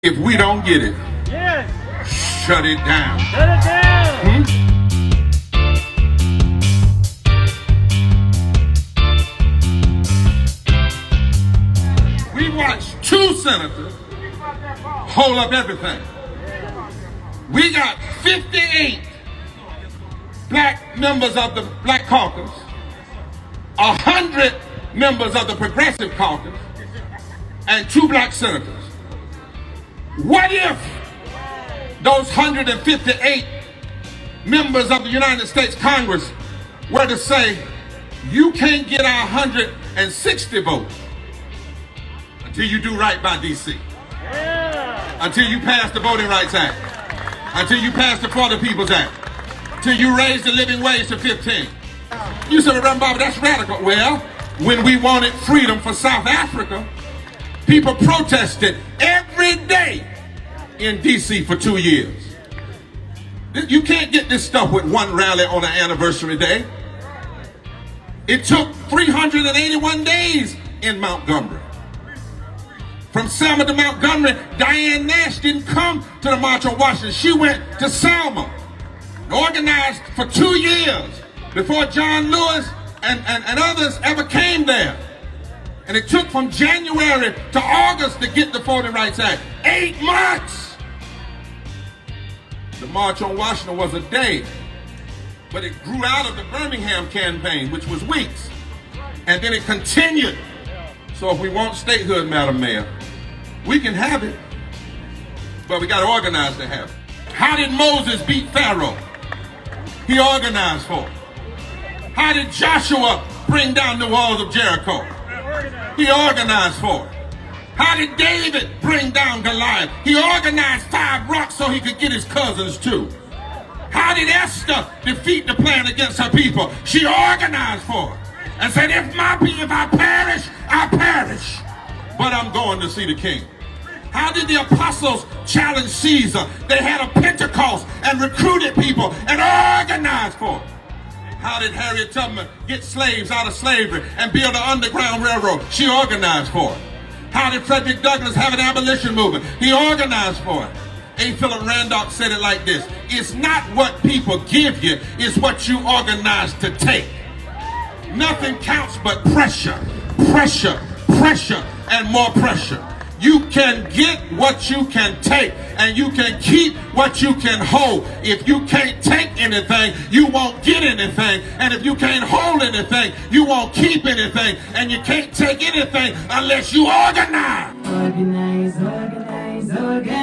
If we don't get it, yes, shut it down. shut it down. We watched two senators hold up everything. We got 58 black members of the Black Caucus, 100 members of the Progressive Caucus, and 2 black senators. What if those 158 members of the United States Congress were to say, you can't get our 160 votes until you do right by D.C., until you pass the Voting Rights Act, until you pass the For the People's Act, until you raise the living wage to 15. You said, Reverend Barber, that's radical. Well, when we wanted freedom for South Africa, people protested every day in D.C. for 2 years. You can't get this stuff with one rally on an anniversary day. It took 381 days in Montgomery. From Selma to Montgomery, Diane Nash didn't come to the March on Washington. She went to Selma, organized for 2 years before John Lewis and others ever came there. And it took from January to August to get the Voting Rights Act. 8 months! The March on Washington was a day, but it grew out of the Birmingham campaign, which was weeks. And then it continued. So if we want statehood, Madam Mayor, we can have it, but we got to organize to have it. How did Moses beat Pharaoh? He organized for it. How did Joshua bring down the walls of Jericho? He organized for it. How did David bring down Goliath? He organized 5 rocks so he could get his cousins too. How did Esther defeat the plan against her people? She organized for it and said, if I perish, I perish. But I'm going to see the king. How did the apostles challenge Caesar? They had a Pentecost and recruited people and organized for it. How did Harriet Tubman get slaves out of slavery and build an underground railroad? She organized for it. How did Frederick Douglass have an abolition movement? He organized for it. A. Philip Randolph said it like this: it's not what people give you, it's what you organize to take. Nothing counts but pressure, pressure, pressure, and more pressure. You can get what you can take, and you can keep what you can hold. If you can't take anything, you won't get anything. And if you can't hold anything, you won't keep anything. And you can't take anything unless you organize. Organize, organize, organize.